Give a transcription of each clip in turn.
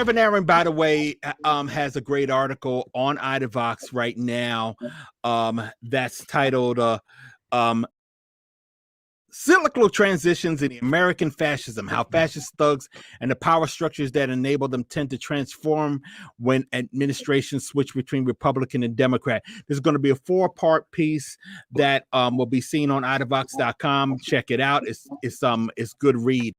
Reverend Aaron, by the way, has a great article on IdaVox right now that's titled Cyclical Transitions in the American Fascism, How Fascist Thugs and the Power Structures that Enable Them Tend to Transform When Administrations Switch Between Republican and Democrat. There's going to be a 4-part piece that will be seen on IdaVox.com. Check it out. It's good read.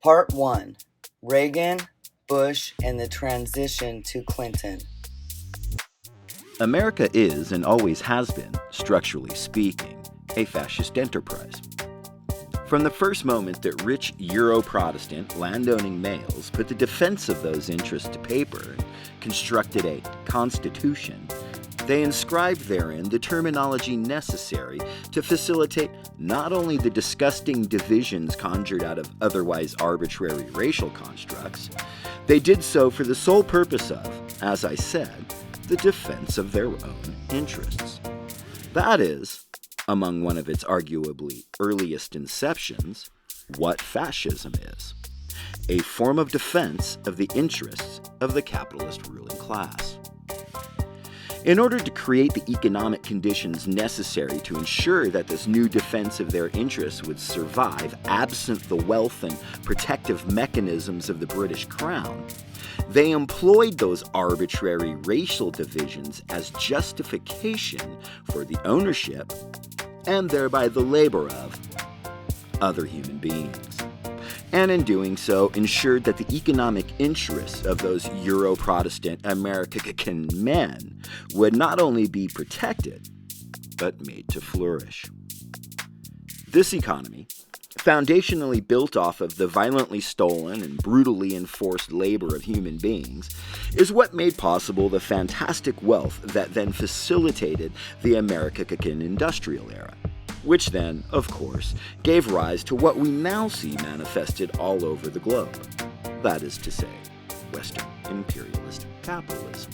Part 1. Reagan, Bush, and the Transition to Clinton. America is, and always has been, structurally speaking, a fascist enterprise. From the first moment that rich Euro-Protestant landowning males put the defense of those interests to paper and constructed a constitution, they inscribed therein the terminology necessary to facilitate not only the disgusting divisions conjured out of otherwise arbitrary racial constructs, they did so for the sole purpose of, as I said, the defense of their own interests. That is, among one of its arguably earliest inceptions, what fascism is: a form of defense of the interests of the capitalist ruling class. In order to create the economic conditions necessary to ensure that this new defense of their interests would survive absent the wealth and protective mechanisms of the British Crown, they employed those arbitrary racial divisions as justification for the ownership, and thereby the labor of, other human beings. And in doing so, ensured that the economic interests of those Euro-Protestant Amerikkkan men would not only be protected, but made to flourish. This economy, foundationally built off of the violently stolen and brutally enforced labor of human beings, is what made possible the fantastic wealth that then facilitated the Amerikkkan industrial era, which then, of course, gave rise to what we now see manifested all over the globe. That is to say, Western imperialist capitalism.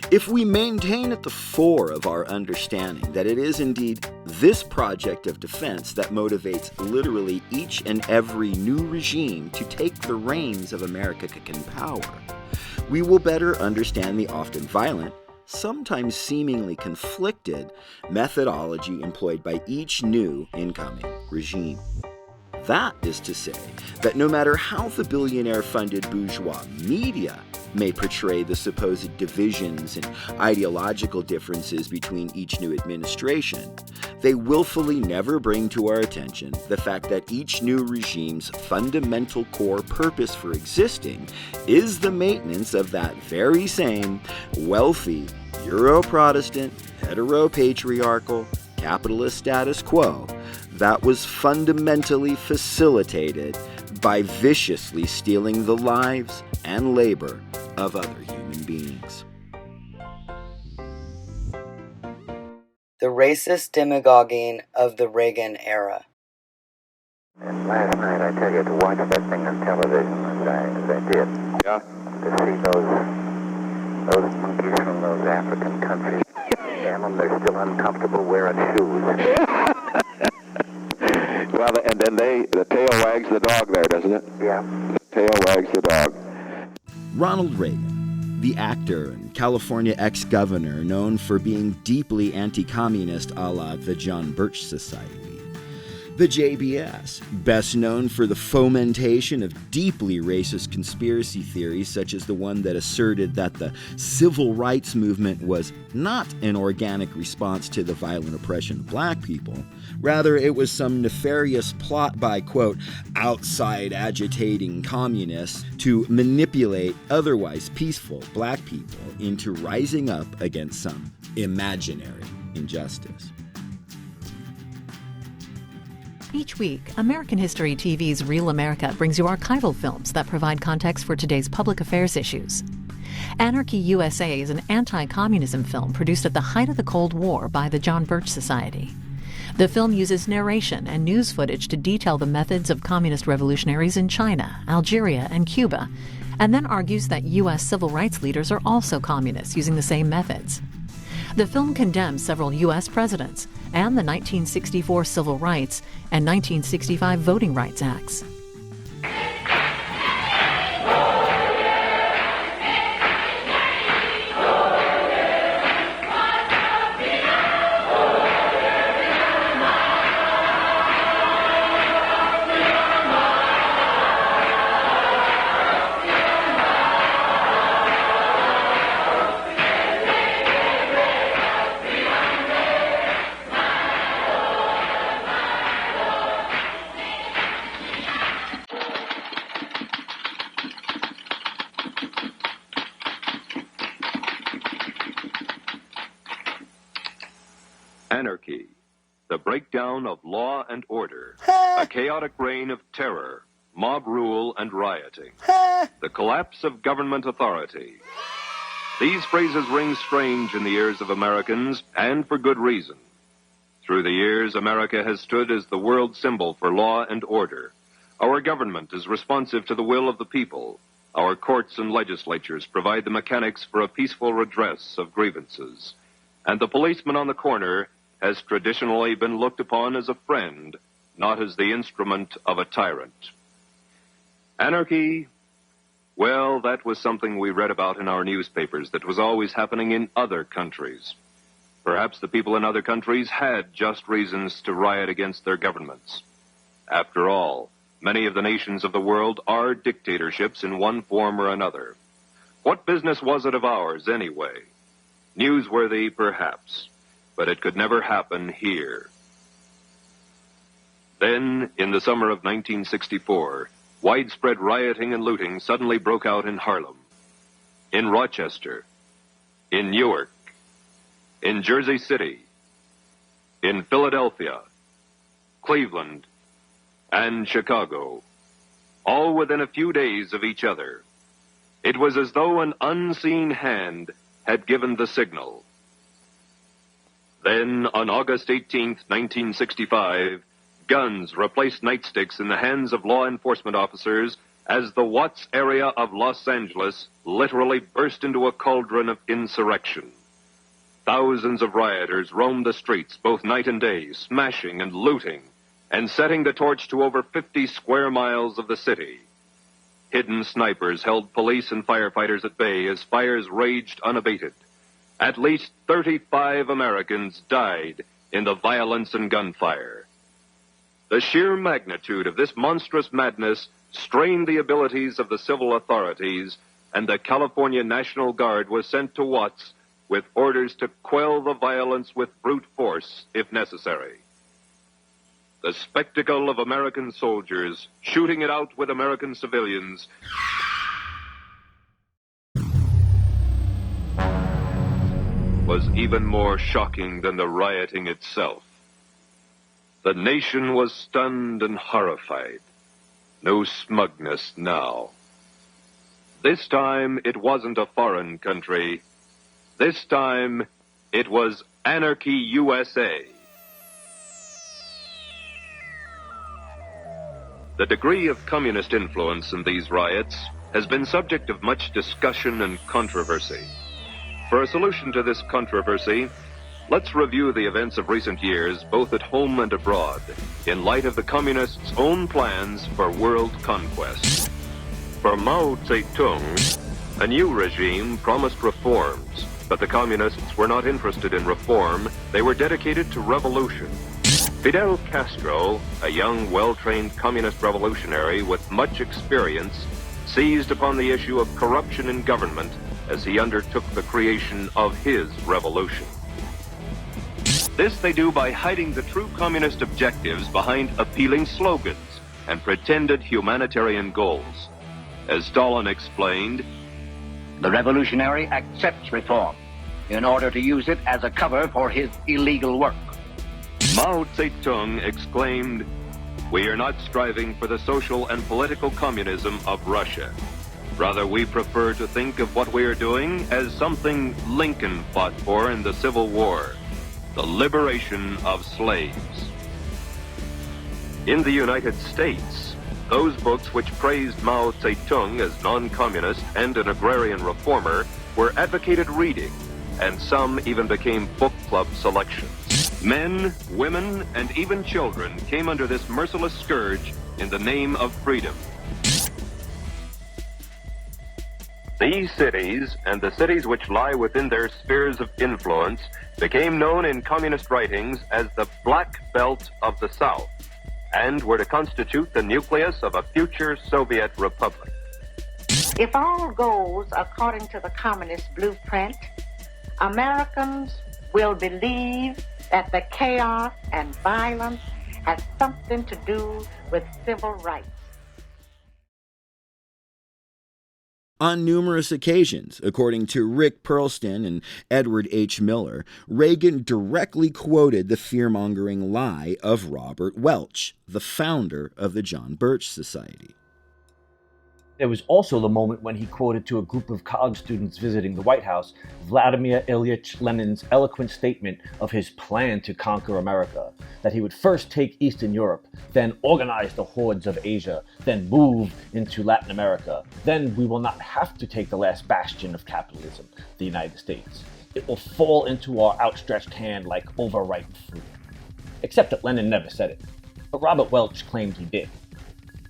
If we maintain at the fore of our understanding that it is indeed this project of defense that motivates literally each and every new regime to take the reins of Amerikkkan power, we will better understand the often violent, sometimes seemingly conflicted, methodology employed by each new incoming regime. That is to say, that no matter how the billionaire-funded bourgeois media may portray the supposed divisions and ideological differences between each new administration, they willfully never bring to our attention the fact that each new regime's fundamental core purpose for existing is the maintenance of that very same wealthy, Euro-Protestant, hetero-patriarchal, capitalist status quo that was fundamentally facilitated by viciously stealing the lives and labor of other human beings. The racist demagoguing of the Reagan era. And last night, I tell you, to watch that thing on television as I did, to see those monkeys from those African countries, damn them, they're still uncomfortable wearing shoes. Well, and then the tail wags the dog there, doesn't it? Yeah. The tail wags the dog. Ronald Reagan, the actor and California ex-governor known for being deeply anti-communist a la the John Birch Society. The JBS, best known for the fomentation of deeply racist conspiracy theories such as the one that asserted that the civil rights movement was not an organic response to the violent oppression of black people. Rather, it was some nefarious plot by, quote, outside agitating communists to manipulate otherwise peaceful black people into rising up against some imaginary injustice. Each week, American History TV's Real America brings you archival films that provide context for today's public affairs issues. Anarchy USA is an anti-communism film produced at the height of the Cold War by the John Birch Society. The film uses narration and news footage to detail the methods of communist revolutionaries in China, Algeria, and Cuba, and then argues that U.S. civil rights leaders are also communists using the same methods. The film condemns several U.S. presidents and the 1964 Civil Rights and 1965 Voting Rights Acts. Anarchy, the breakdown of law and order, a chaotic reign of terror, mob rule and rioting, the collapse of government authority. These phrases ring strange in the ears of Americans, and for good reason. Through the years, America has stood as the world symbol for law and order. Our government is responsive to the will of the people. Our courts and legislatures provide the mechanics for a peaceful redress of grievances. And the policeman on the corner has traditionally been looked upon as a friend, not as the instrument of a tyrant. Anarchy, well, that was something we read about in our newspapers that was always happening in other countries. Perhaps the people in other countries had just reasons to riot against their governments. After all, many of the nations of the world are dictatorships in one form or another. What business was it of ours, anyway? Newsworthy, perhaps, but it could never happen here. Then, in the summer of 1964, widespread rioting and looting suddenly broke out in Harlem, in Rochester, in Newark, in Jersey City, in Philadelphia, Cleveland, and Chicago, all within a few days of each other. It was as though an unseen hand had given the signal. Then, on August 18th, 1965, guns replaced nightsticks in the hands of law enforcement officers as the Watts area of Los Angeles literally burst into a cauldron of insurrection. Thousands of rioters roamed the streets both night and day, smashing and looting, and setting the torch to over 50 square miles of the city. Hidden snipers held police and firefighters at bay as fires raged unabated. At least 35 Americans died in the violence and gunfire. The sheer magnitude of this monstrous madness strained the abilities of the civil authorities, and the California National Guard was sent to Watts with orders to quell the violence with brute force if necessary. The spectacle of American soldiers shooting it out with American civilians was even more shocking than the rioting itself. The nation was stunned and horrified. No smugness now. This time it wasn't a foreign country. This time it was Anarchy USA. The degree of communist influence in these riots has been subject of much discussion and controversy. For a solution to this controversy, let's review the events of recent years, both at home and abroad, in light of the communists' own plans for world conquest. For Mao Zedong, a new regime promised reforms, but the communists were not interested in reform. They were dedicated to revolution. Fidel Castro, a young, well-trained communist revolutionary with much experience, seized upon the issue of corruption in government as he undertook the creation of his revolution. This they do by hiding the true communist objectives behind appealing slogans and pretended humanitarian goals. As Stalin explained, the revolutionary accepts reform in order to use it as a cover for his illegal work. Mao Zedong exclaimed, "We are not striving for the social and political communism of Russia. Rather, we prefer to think of what we are doing as something Lincoln fought for in the Civil War, the liberation of slaves." In the United States, Those books which praised Mao Zedong as non-communist and an agrarian reformer were advocated reading, and some even became book club selections. Men, women, and even children came under this merciless scourge in the name of freedom. These cities, and the cities which lie within their spheres of influence, became known in communist writings as the Black Belt of the South, and were to constitute the nucleus of a future Soviet republic. If all goes according to the communist blueprint, Americans will believe that the chaos and violence has something to do with civil rights. On numerous occasions, according to Rick Perlston and Edward H. Miller, Reagan directly quoted the fear-mongering lie of Robert Welch, the founder of the John Birch Society. There was also the moment when he quoted to a group of college students visiting the White House Vladimir Ilyich Lenin's eloquent statement of his plan to conquer America, that he would first take Eastern Europe, then organize the hordes of Asia, then move into Latin America. Then we will not have to take the last bastion of capitalism, the United States. It will fall into our outstretched hand like overripe fruit. Except that Lenin never said it, but Robert Welch claimed he did.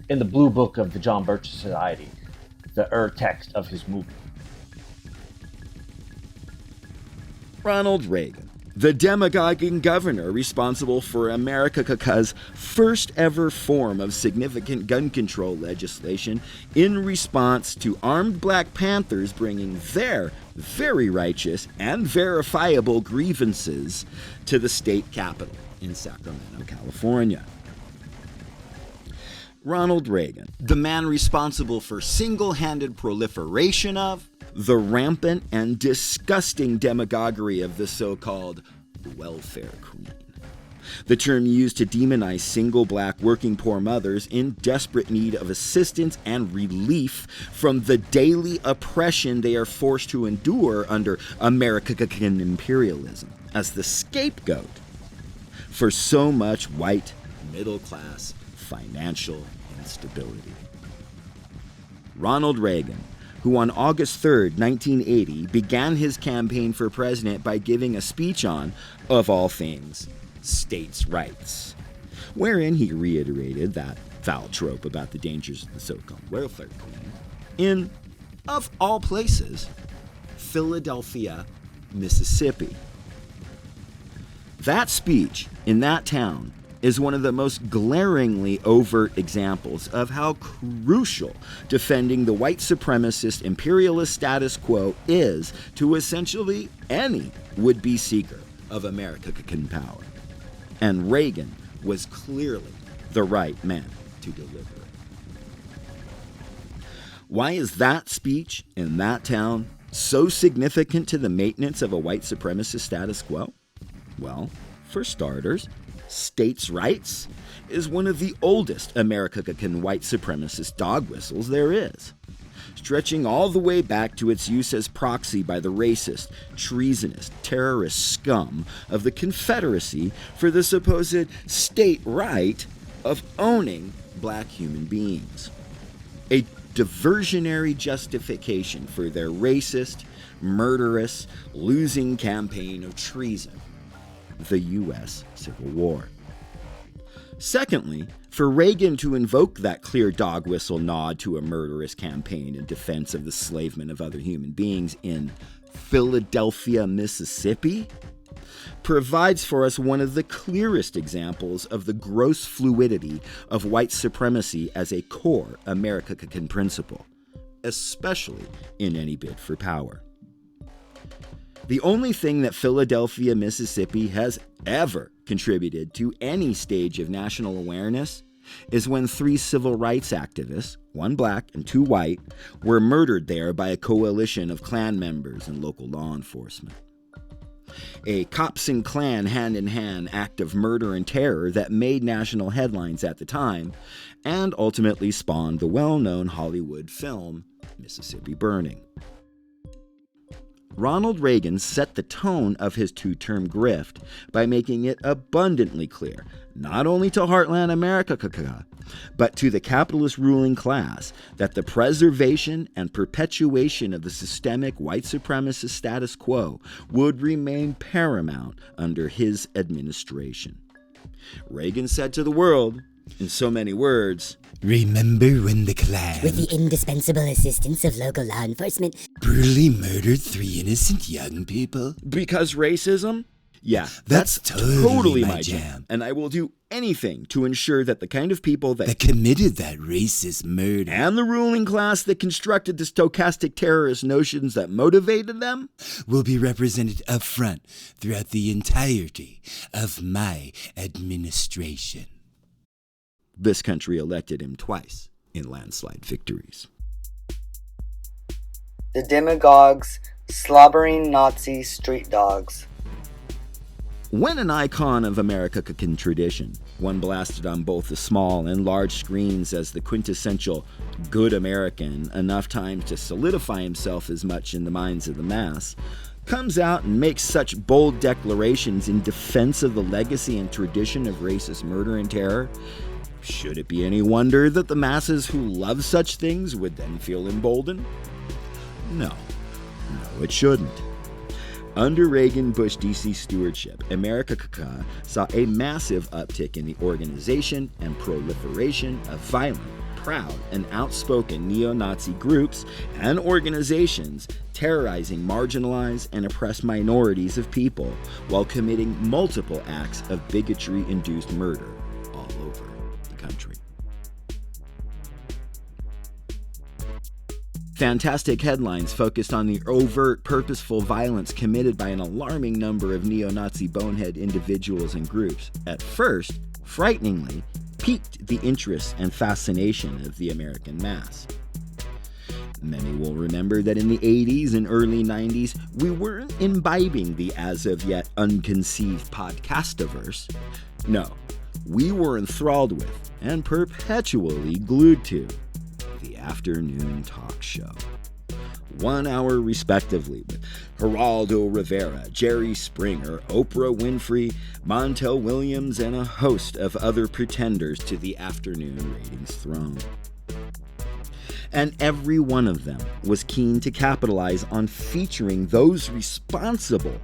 In the Blue Book of the John Birch Society, the text of his movement. Ronald Reagan, the demagoguing governor responsible for Amerikkak's first ever form of significant gun control legislation in response to armed Black Panthers bringing their very righteous and verifiable grievances to the state capitol in Sacramento, California. Ronald Reagan, the man responsible for single-handed proliferation of the rampant and disgusting demagoguery of the so-called welfare queen. The term used to demonize single Black working poor mothers in desperate need of assistance and relief from the daily oppression they are forced to endure under Amerikkkan imperialism as the scapegoat for so much white middle-class financial instability. Ronald Reagan, who on August 3, 1980, began his campaign for president by giving a speech on, of all things, states' rights, wherein he reiterated that foul trope about the dangers of the so-called welfare queen in, of all places, Philadelphia, Mississippi. That speech in that town is one of the most glaringly overt examples of how crucial defending the white supremacist imperialist status quo is to essentially any would-be seeker of Amerikkkan power. And Reagan was clearly the right man to deliver it. Why is that speech in that town so significant to the maintenance of a white supremacist status quo? Well, for starters, states' rights is one of the oldest Amerikkkan white supremacist dog whistles there is, stretching all the way back to its use as proxy by the racist, treasonous, terrorist scum of the Confederacy for the supposed state right of owning Black human beings. A diversionary justification for their racist, murderous, losing campaign of treason, the U.S. Civil War. Secondly, for Reagan to invoke that clear dog whistle nod to a murderous campaign in defense of the enslavement of other human beings in Philadelphia, Mississippi, provides for us one of the clearest examples of the gross fluidity of white supremacy as a core Amerikkkan principle, especially in any bid for power. The only thing that Philadelphia, Mississippi has ever contributed to any stage of national awareness is when 3 civil rights activists, 1 Black and 2 white, were murdered there by a coalition of Klan members and local law enforcement. A cops and Klan hand-in-hand act of murder and terror that made national headlines at the time and ultimately spawned the well-known Hollywood film Mississippi Burning. Ronald Reagan set the tone of his two-term grift by making it abundantly clear, not only to Heartland Amerikkkan, but to the capitalist ruling class, that the preservation and perpetuation of the systemic white supremacist status quo would remain paramount under his administration. Reagan said to the world, in so many words, "Remember when the Klan, with the indispensable assistance of local law enforcement, brutally murdered 3 innocent young people?" Because racism? Yeah, That's totally my jam. And I will do anything to ensure that the kind of people that committed that racist murder and the ruling class that constructed the stochastic terrorist notions that motivated them will be represented up front throughout the entirety of my administration. This country elected him twice in landslide victories. The demagogues, slobbering Nazi street dogs. When an icon of Amerikkkan tradition, one blasted on both the small and large screens as the quintessential good American enough times to solidify himself as much in the minds of the mass, comes out and makes such bold declarations in defense of the legacy and tradition of racist murder and terror, should it be any wonder that the masses who love such things would then feel emboldened? No, it shouldn't. Under Reagan-Bush DC stewardship, Amerikkkan saw a massive uptick in the organization and proliferation of violent, proud, and outspoken neo-Nazi groups and organizations terrorizing marginalized and oppressed minorities of people while committing multiple acts of bigotry-induced murder all over the country. Fantastic headlines focused on the overt, purposeful violence committed by an alarming number of neo-Nazi bonehead individuals and groups. At first, frighteningly, piqued the interest and fascination of the American mass. Many will remember that in the 80s and early 90s, we weren't imbibing the as-of-yet unconceived podcastiverse. No, we were enthralled with and perpetually glued to the afternoon talk show. 1 hour respectively with Geraldo Rivera, Jerry Springer, Oprah Winfrey, Montel Williams, and a host of other pretenders to the afternoon ratings throne. And every one of them was keen to capitalize on featuring those responsible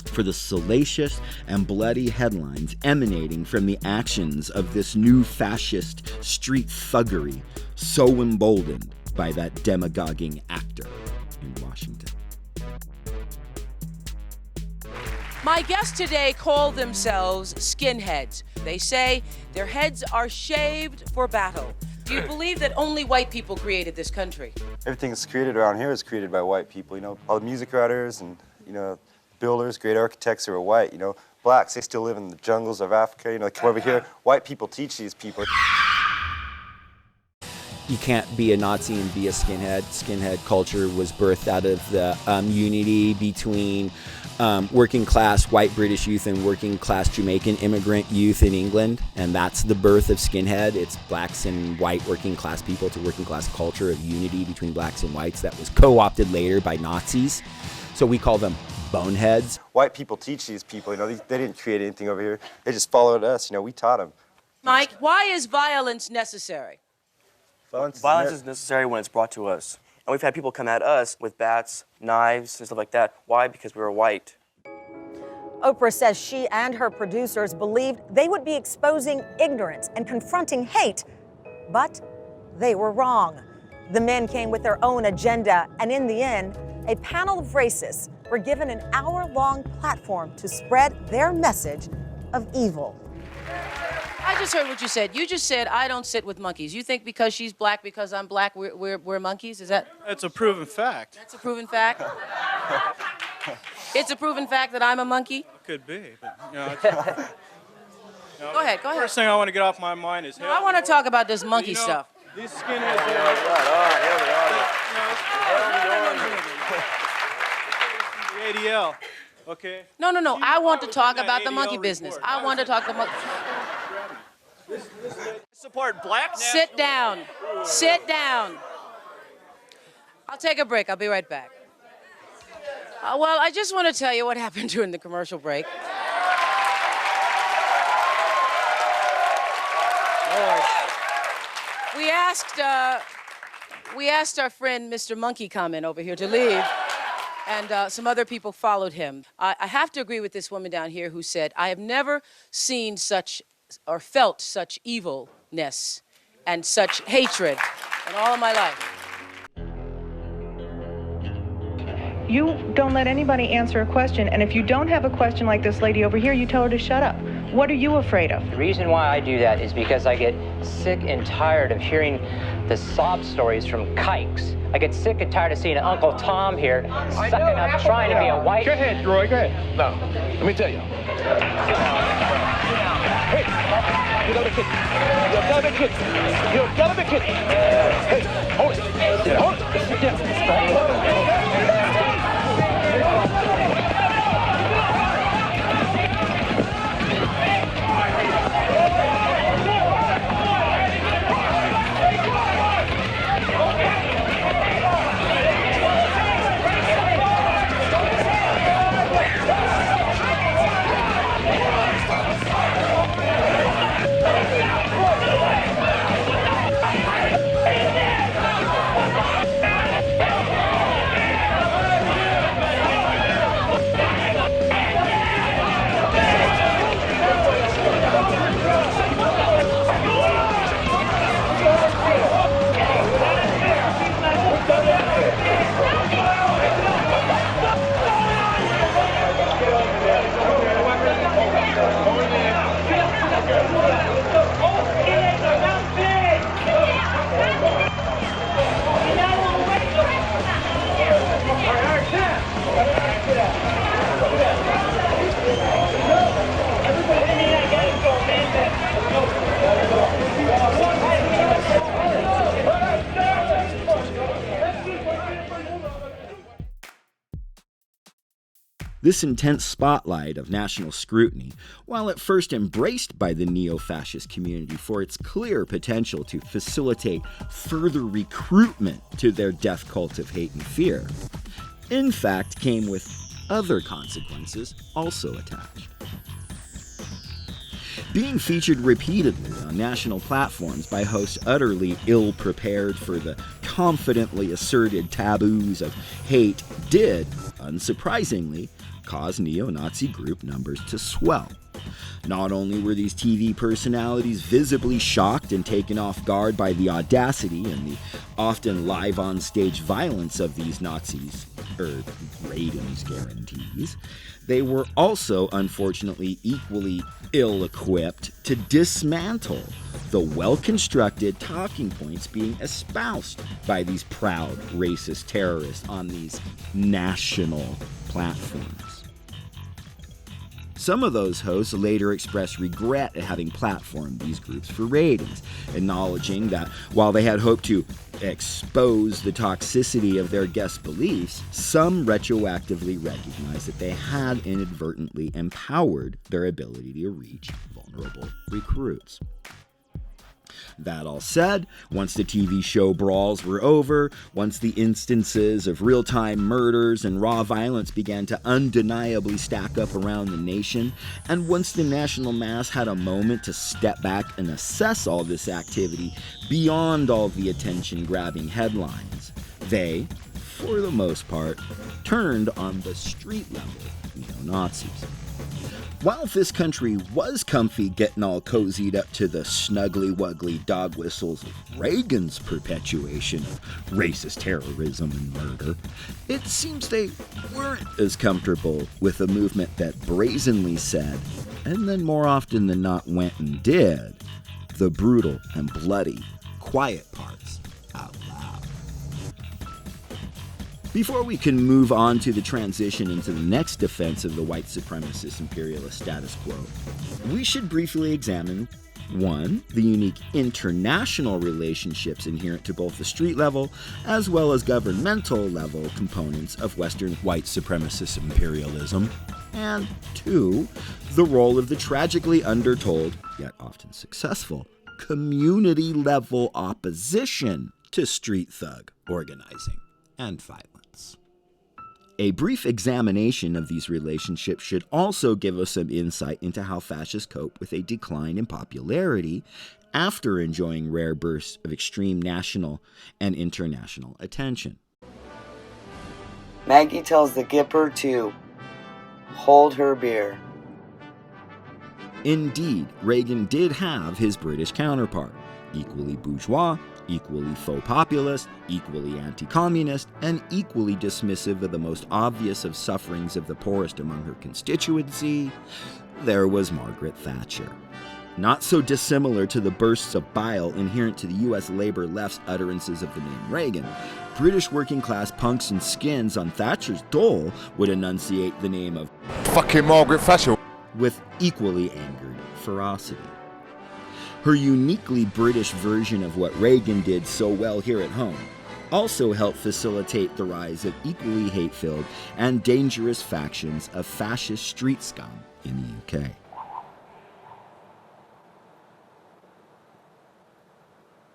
for the salacious and bloody headlines emanating from the actions of this new fascist street thuggery so emboldened by that demagoguing actor in Washington. My guests today call themselves skinheads. They say their heads are shaved for battle. Do you believe that only white people created this country? Everything that's created around here is created by white people. You know, all the music writers and, builders, great architects who are white. Blacks, they still live in the jungles of Africa. They come over here. White people teach these people. You can't be a Nazi and be a skinhead. Skinhead culture was birthed out of the unity between working class white British youth and working class Jamaican immigrant youth in England. And that's the birth of skinhead. It's blacks and white working class people to working class culture of unity between blacks and whites that was co-opted later by Nazis. So we call them boneheads. White people teach these people. They didn't create anything over here. They just followed us. We taught them. Mike, why is violence necessary? Violence is necessary when it's brought to us. And we've had people come at us with bats, knives, and stuff like that. Why? Because we were white. Oprah says she and her producers believed they would be exposing ignorance and confronting hate, but they were wrong. The men came with their own agenda, and in the end, a panel of racists were given an hour-long platform to spread their message of evil. I just heard what you said. You just said, I don't sit with monkeys. You think because she's black, because I'm black, we're monkeys? Is that? That's a proven fact. That's a proven fact? It's a proven fact that I'm a monkey? Could be, but, Go ahead. First thing I want to get off my mind is... I want to talk about this monkey stuff. These skinheads... The ADL, okay? No. I want to talk about the monkey business. I want to talk the monkey... Support black... Sit down. Sit down. I'll take a break. I'll be right back. Well, I just want to tell you what happened during the commercial break. Lord. We asked our friend Mr. Monkey Comment over here to leave, and some other people followed him. I have to agree with this woman down here who said, I have never seen such or felt such evilness and such hatred in all of my life. You don't let anybody answer a question, and if you don't have a question like this lady over here, you tell her to shut up. What are you afraid of? The reason why I do that is because I get sick and tired of hearing the sob stories from kikes. I get sick and tired of seeing Uncle Tom here sucking up, trying to be a white... Go ahead, Roy, go ahead. No, let me tell you. Hey, you gotta be kidding. You gotta be kidding. You gotta be kidding. Hey, hold it. Hold it. Sit down. This intense spotlight of national scrutiny, while at first embraced by the neo-fascist community for its clear potential to facilitate further recruitment to their death cult of hate and fear, in fact came with other consequences also attached. Being featured repeatedly on national platforms by hosts utterly ill-prepared for the confidently asserted taboos of hate did, unsurprisingly, cause neo-Nazi group numbers to swell. Not only were these TV personalities visibly shocked and taken off guard by the audacity and the often live-on-stage violence of these Nazis, Reagan's guarantees, they were also, unfortunately, equally ill-equipped to dismantle the well-constructed talking points being espoused by these proud racist terrorists on these national platforms. Some of those hosts later expressed regret at having platformed these groups for ratings, acknowledging that while they had hoped to expose the toxicity of their guests' beliefs, some retroactively recognized that they had inadvertently empowered their ability to reach vulnerable recruits. That all said, once the TV show brawls were over, once the instances of real-time murders and raw violence began to undeniably stack up around the nation, and once the national mass had a moment to step back and assess all this activity beyond all the attention-grabbing headlines, they, for the most part, turned on the street-level neo-Nazis. While this country was comfy getting all cozied up to the snuggly-wuggly dog whistles of Reagan's perpetuation of racist terrorism and murder, it seems they weren't as comfortable with a movement that brazenly said, and then more often than not went and did, the brutal and bloody, quiet parts out loud. Before we can move on to the transition into the next defense of the white supremacist imperialist status quo, we should briefly examine 1. The unique international relationships inherent to both the street level as well as governmental level components of Western white supremacist imperialism, and 2. The role of the tragically undertold, yet often successful, community level opposition to street thug organizing and violence. A brief examination of these relationships should also give us some insight into how fascists cope with a decline in popularity after enjoying rare bursts of extreme national and international attention. Maggie tells the Gipper to hold her beer. Indeed, Reagan did have his British counterpart, equally bourgeois, equally faux populist, equally anti-communist, and equally dismissive of the most obvious of sufferings of the poorest among her constituency. There was Margaret Thatcher. Not so dissimilar to the bursts of bile inherent to the U.S. labor left's utterances of the name Reagan, British working-class punks and skins on Thatcher's dole would enunciate the name of fucking Margaret Thatcher with equally angered ferocity. Her uniquely British version of what Reagan did so well here at home also helped facilitate the rise of equally hate-filled and dangerous factions of fascist street scum in the UK.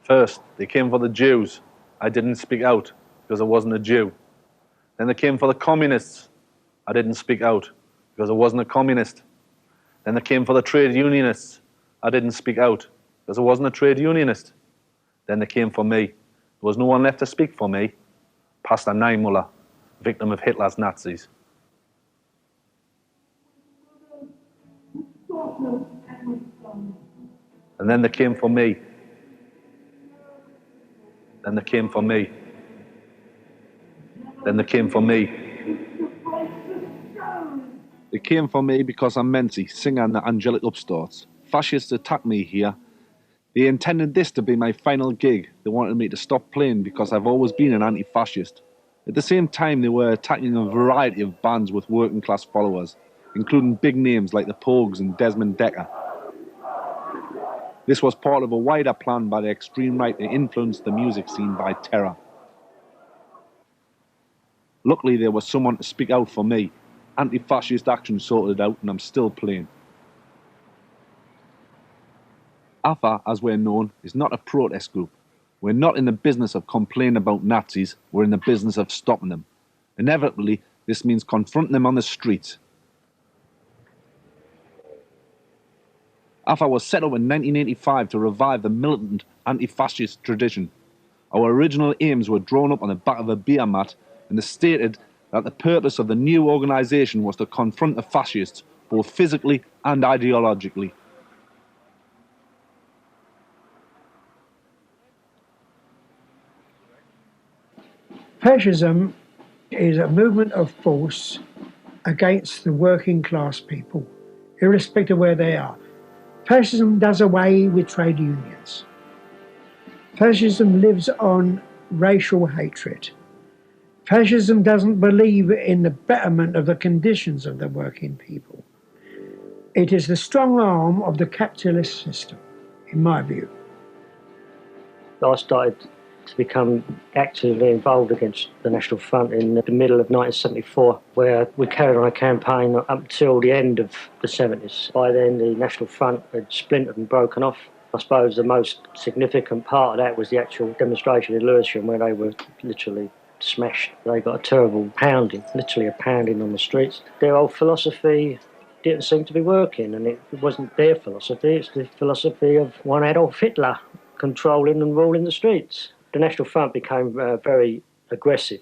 First, they came for the Jews. I didn't speak out because I wasn't a Jew. Then they came for the communists. I didn't speak out because I wasn't a communist. Then they came for the trade unionists. I didn't speak out because I wasn't a trade unionist. Then they came for me. There was no one left to speak for me. Pastor Niemöller, victim of Hitler's Nazis. And then they came for me. Then they came for me. Then they came for me. They came for me because I'm Menzi, singer in the Angelic Upstarts. Fascists attacked me here. They intended this to be my final gig. They wanted me to stop playing because I've always been an anti-fascist. At the same time, they were attacking a variety of bands with working class followers, including big names like the Pogues and Desmond Dekker. This was part of a wider plan by the extreme right to influence the music scene by terror. Luckily, there was someone to speak out for me. Anti-fascist action sorted out, and I'm still playing. AFA, as we're known, is not a protest group. We're not in the business of complaining about Nazis, we're in the business of stopping them. Inevitably, this means confronting them on the streets. AFA was set up in 1985 to revive the militant anti-fascist tradition. Our original aims were drawn up on the back of a beer mat, and they stated that the purpose of the new organisation was to confront the fascists, both physically and ideologically. Fascism is a movement of force against the working class people, irrespective of where they are. Fascism does away with trade unions. Fascism lives on racial hatred. Fascism doesn't believe in the betterment of the conditions of the working people. It is the strong arm of the capitalist system, in my view. I started to become actively involved against the National Front in the middle of 1974, where we carried on a campaign up until the end of the 70s. By then, the National Front had splintered and broken off. I suppose the most significant part of that was the actual demonstration in Lewisham, where they were literally smashed. They got a terrible pounding, literally a pounding on the streets. Their old philosophy didn't seem to be working, and it wasn't their philosophy, it's the philosophy of one Adolf Hitler controlling and ruling the streets. The National Front became very aggressive,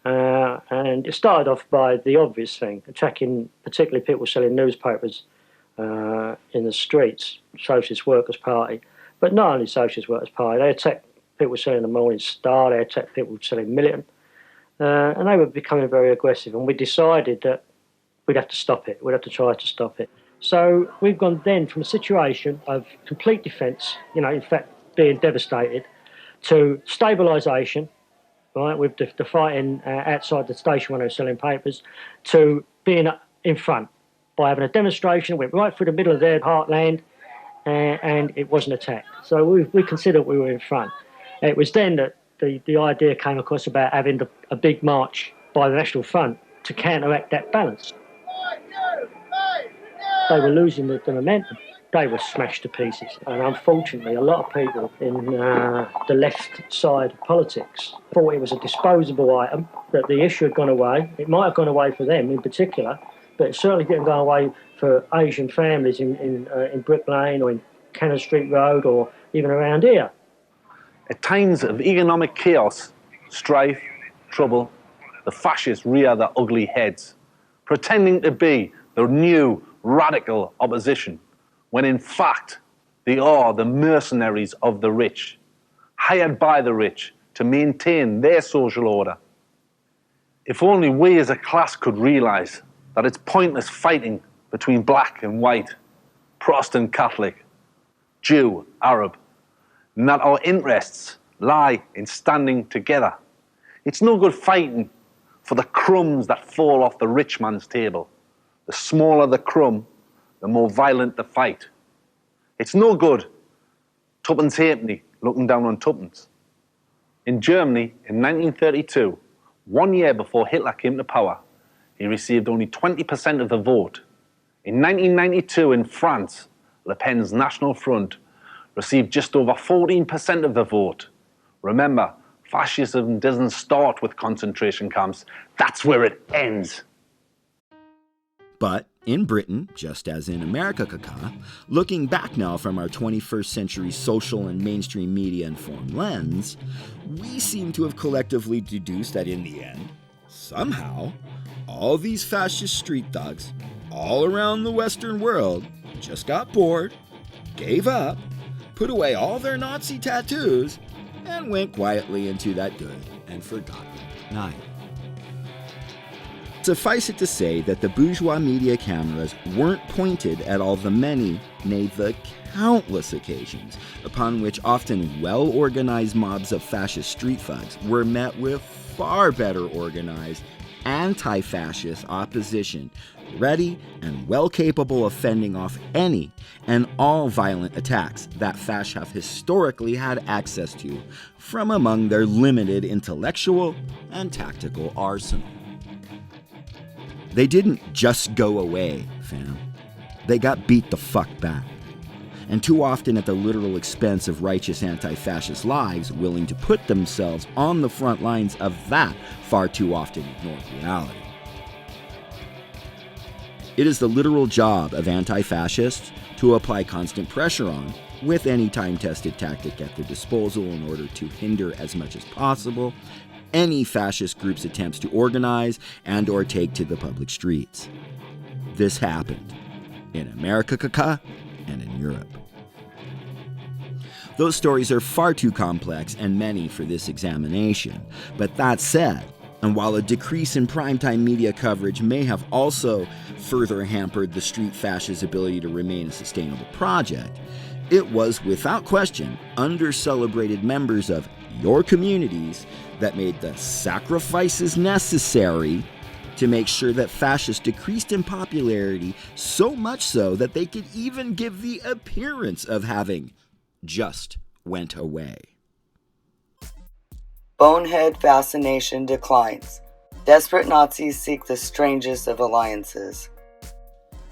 and it started off by the obvious thing, attacking particularly people selling newspapers in the streets, Socialist Workers' Party, but not only Socialist Workers' Party. They attacked people selling the Morning Star, they attacked people selling Militant, and they were becoming very aggressive, and we decided that we'd have to stop it, we'd have to try to stop it. So we've gone then from a situation of complete defence, in fact being devastated, to stabilisation, right, with the fighting outside the station when they were selling papers, to being in front by having a demonstration, went right through the middle of their heartland, and it wasn't attacked. So we considered we were in front. It was then that the idea came across about having a big march by the National Front to counteract that balance. They were losing the momentum. they were smashed to pieces. And unfortunately, a lot of people in the left side of politics thought it was a disposable item, that the issue had gone away. It might have gone away for them in particular, but it certainly didn't go away for Asian families in Brick Lane or in Cannon Street Road or even around here. At times of economic chaos, strife, trouble, the fascists rear their ugly heads, pretending to be the new radical opposition, when in fact they are the mercenaries of the rich, hired by the rich to maintain their social order. If only we as a class could realise that it's pointless fighting between black and white, Protestant, Catholic, Jew, Arab, and that our interests lie in standing together. It's no good fighting for the crumbs that fall off the rich man's table. The smaller the crumb, the more violent the fight. It's no good tuppence halfpenny looking down on tuppence. In Germany, in 1932, 1 year before Hitler came to power, he received only 20% of the vote. In 1992, in France, Le Pen's National Front received just over 14% of the vote. Remember, fascism doesn't start with concentration camps. That's where it ends. But in Britain, just as in Amerikkkan, looking back now from our 21st century social and mainstream media informed lens, we seem to have collectively deduced that in the end, somehow, all these fascist street thugs all around the Western world just got bored, gave up, put away all their Nazi tattoos, and went quietly into that good and forgotten night. Suffice it to say that the bourgeois media cameras weren't pointed at all the many, nay the countless occasions upon which often well-organized mobs of fascist street thugs were met with far better organized anti-fascist opposition, ready and well capable of fending off any and all violent attacks that fascists have historically had access to from among their limited intellectual and tactical arsenal. They didn't just go away, fam. They got beat the fuck back. And too often at the literal expense of righteous anti-fascist lives willing to put themselves on the front lines of that far too often ignored reality. It is the literal job of anti-fascists to apply constant pressure on, with any time-tested tactic at their disposal in order to hinder as much as possible any fascist group's attempts to organize and or take to the public streets. This happened in Amerikkkan and in Europe. Those stories are far too complex and many for this examination, but that said, and while a decrease in primetime media coverage may have also further hampered the street fascists' ability to remain a sustainable project, it was without question under-celebrated members of your communities that made the sacrifices necessary to make sure that fascists decreased in popularity, so much so that they could even give the appearance of having just went away. Bonehead fascination declines. Desperate Nazis seek the strangest of alliances.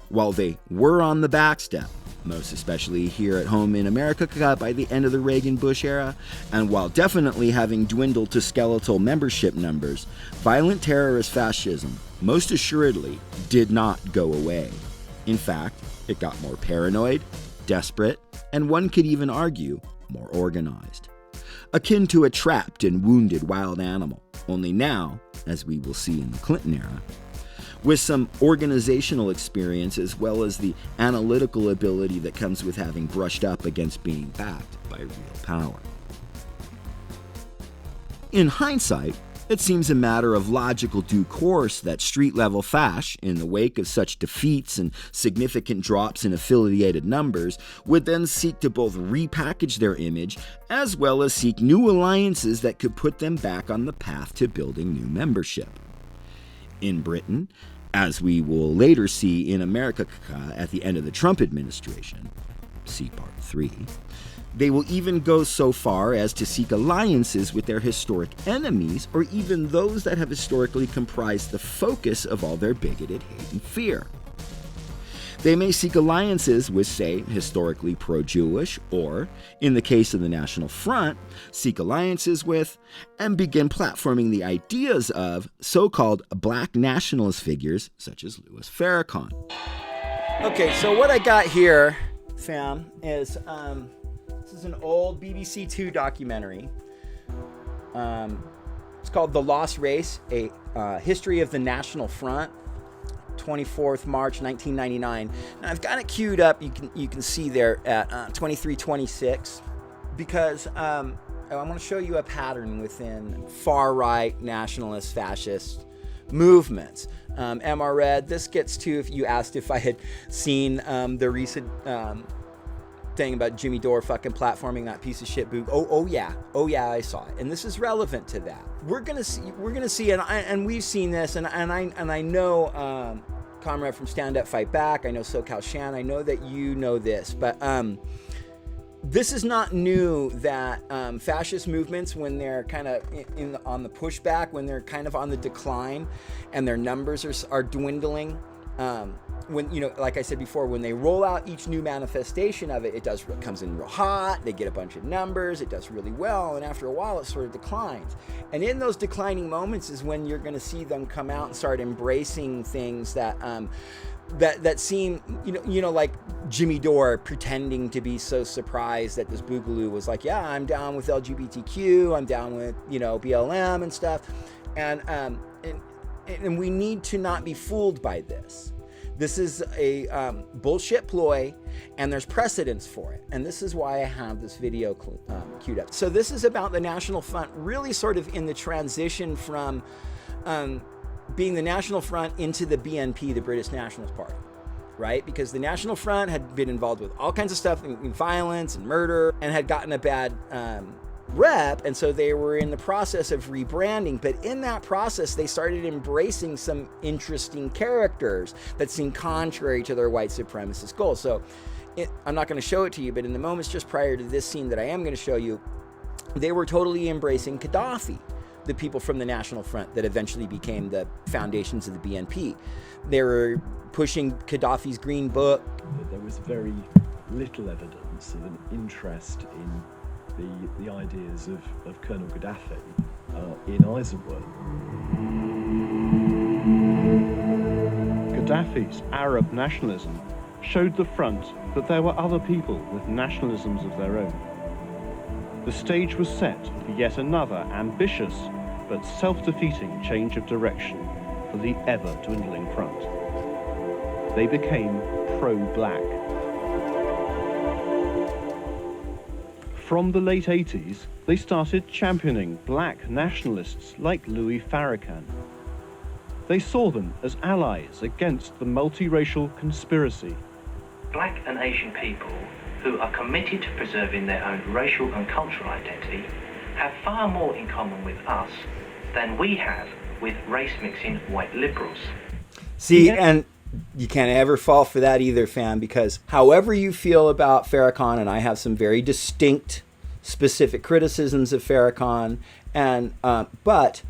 While they were on the backstep, most especially here at home in Amerikkkan by the end of the Reagan-Bush era, and while definitely having dwindled to skeletal membership numbers, violent terrorist fascism most assuredly did not go away. In fact, it got more paranoid, desperate, and one could even argue, more organized. Akin to a trapped and wounded wild animal, only now, as we will see in the Clinton era, with some organizational experience as well as the analytical ability that comes with having brushed up against being backed by real power. In hindsight, it seems a matter of logical due course that street-level fash, in the wake of such defeats and significant drops in affiliated numbers, would then seek to both repackage their image as well as seek new alliances that could put them back on the path to building new membership. In Britain, as we will later see in Amerikkkan at the end of the Trump administration, see Part 3, they will even go so far as to seek alliances with their historic enemies or even those that have historically comprised the focus of all their bigoted hate and fear. They may seek alliances with, say, historically pro-Jewish, or, in the case of the National Front, seek alliances with and begin platforming the ideas of so-called black nationalist figures such as Louis Farrakhan. Okay, so what I got here, fam, is this is an old BBC Two documentary. It's called The Lost Race, a History of the National Front, 24th March 1999. And I've got it queued up. You can see there at 2326, because I want to show you a pattern within far-right nationalist fascist movements. MR Red, this gets to, if you asked if I had seen the recent thing about Jimmy Dore fucking platforming that piece of shit boog. Oh yeah, I saw it, and this is relevant to that. We're gonna see, and we've seen this, and I know, comrade from Stand Up Fight Back, I know SoCal Shan, I know that you know this, but this is not new that fascist movements, when they're kind of on the pushback, when they're kind of on the decline, and their numbers are dwindling. When, you know, like I said before, when they roll out each new manifestation of it, it comes in real hot, they get a bunch of numbers, it does really well, and after a while it sort of declines. And in those declining moments is when you're going to see them come out and start embracing things that that seem, you know, like Jimmy Dore pretending to be so surprised that this boogaloo was like, yeah, I'm down with LGBTQ, I'm down with, you know, BLM and stuff, and we need to not be fooled by this. This is a bullshit ploy, and there's precedence for it. And this is why I have this video queued up. So this is about the National Front really sort of in the transition from being the National Front into the BNP, the British Nationalist Party, right? Because the National Front had been involved with all kinds of stuff, violence and murder, and had gotten a bad rep, and so they were in the process of rebranding. But in that process, they started embracing some interesting characters that seemed contrary to their white supremacist goals. So I'm not going to show it to you, but in the moments just prior to this scene that I am going to show you, they were totally embracing Gaddafi, the people from the National Front that eventually became the foundations of the BNP. They were pushing Gaddafi's Green Book. There was very little evidence of an interest in the ideas of Colonel Gaddafi in Eisenhower. Gaddafi's Arab nationalism showed the front that there were other people with nationalisms of their own. The stage was set for yet another ambitious but self-defeating change of direction for the ever-dwindling front. They became pro-black. From the late 80s, they started championing black nationalists like Louis Farrakhan. They saw them as allies against the multiracial conspiracy. Black and Asian people who are committed to preserving their own racial and cultural identity have far more in common with us than we have with race-mixing white liberals. See, and you can't ever fall for that either, fam, because however you feel about Farrakhan, and I have some very distinct, specific criticisms of Farrakhan, and but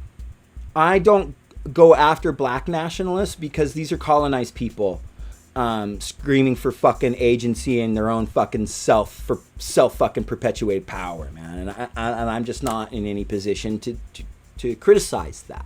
I don't go after black nationalists because these are colonized people screaming for fucking agency and their own fucking self fucking perpetuated power, man. And I'm just not in any position to criticize that.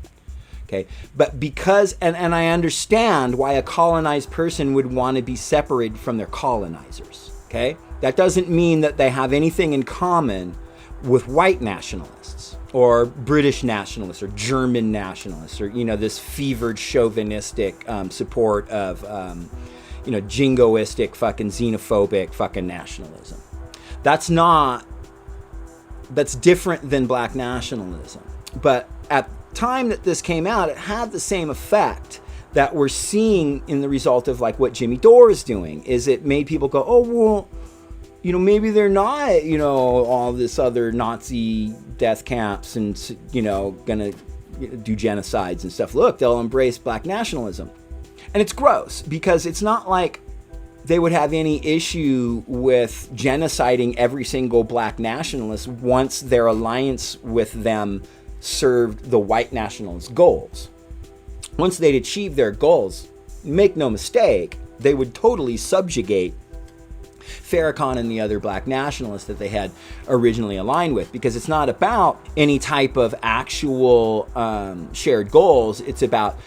Okay, but because, and I understand why a colonized person would want to be separated from their colonizers, okay? That doesn't mean that they have anything in common with white nationalists or British nationalists or German nationalists or, you know, this fevered chauvinistic support of, you know, jingoistic fucking xenophobic fucking nationalism. That's different than black nationalism. But at time that this came out, it had the same effect that we're seeing in the result of like what Jimmy Dore is doing. Is it made people go, oh, well, you know, maybe they're not, you know, all this other Nazi death camps and, you know, gonna do genocides and stuff. Look, they'll embrace black nationalism. And it's gross because it's not like they would have any issue with genociding every single black nationalist once their alliance with them served the white nationalist goals. Once they'd achieved their goals, make no mistake, They would totally subjugate Farrakhan and the other black nationalists that they had originally aligned with, because it's not about any type of actual shared goals. It's about,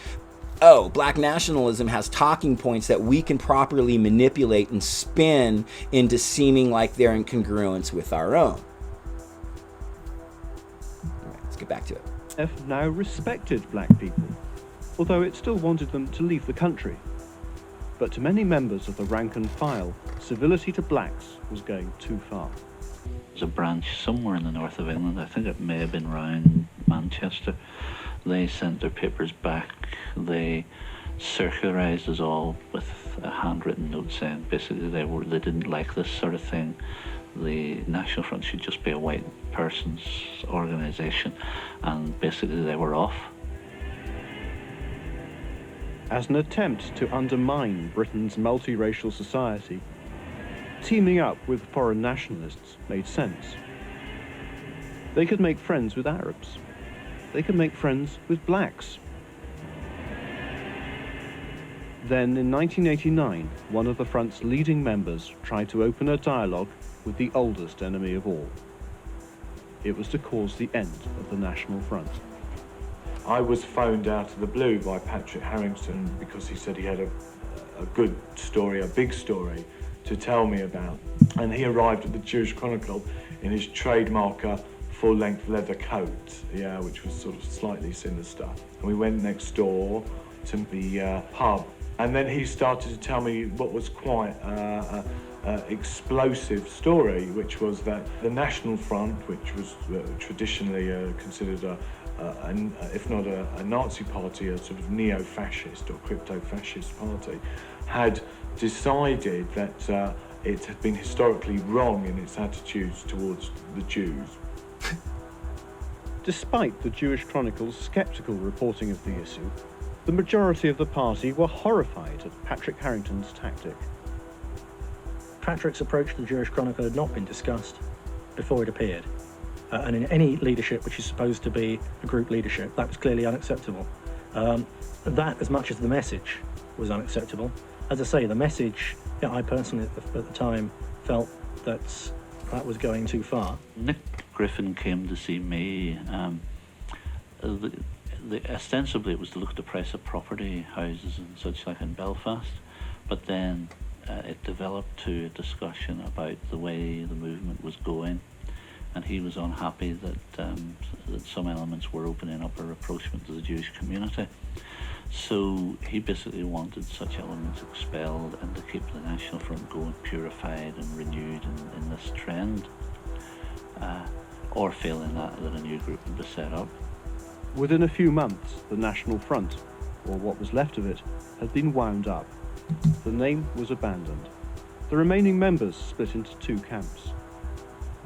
black nationalism has talking points that we can properly manipulate and spin into seeming like they're in congruence with our own. All right, let's get back to it. F now respected black people, although it still wanted them to leave the country. But to many members of the rank and file, civility to blacks was going too far. There's a branch somewhere in the north of England, I think it may have been around Manchester. They sent their papers back. They circularized us all with a handwritten note saying basically they didn't like this sort of thing. The National Front should just be a white person's organization, and basically they were off. As an attempt to undermine Britain's multiracial society, teaming up with foreign nationalists made sense. They could make friends with Arabs. They could make friends with blacks. Then, in 1989, one of the Front's leading members tried to open a dialogue with the oldest enemy of all. It was to cause the end of the National Front. I was phoned out of the blue by Patrick Harrington because he said he had a good story, a big story to tell me about. And he arrived at the Jewish Chronicle in his trademarker full-length leather coat, which was sort of slightly sinister. And we went next door to the pub. And then he started to tell me what was quite explosive story, which was that the National Front, which was traditionally considered if not a Nazi party, a sort of neo-fascist or crypto-fascist party, had decided that it had been historically wrong in its attitudes towards the Jews. Despite the Jewish Chronicle's sceptical reporting of the issue, the majority of the party were horrified at Patrick Harrington's tactic. Patrick's approach to the Jewish Chronicle had not been discussed before it appeared. And in any leadership which is supposed to be a group leadership, that was clearly unacceptable. That, as much as the message, was unacceptable. As I say, the message, I personally at the time felt that was going too far. Nick Griffin came to see me. Ostensibly it was to look at the price of property, houses and such like in Belfast, but then it developed to a discussion about the way the movement was going. And he was unhappy that some elements were opening up a rapprochement to the Jewish community. So he basically wanted such elements expelled and to keep the National Front going purified and renewed in this trend. Or failing that a new group would be set up. Within a few months, the National Front, or what was left of it, had been wound up. The name was abandoned. The remaining members split into two camps.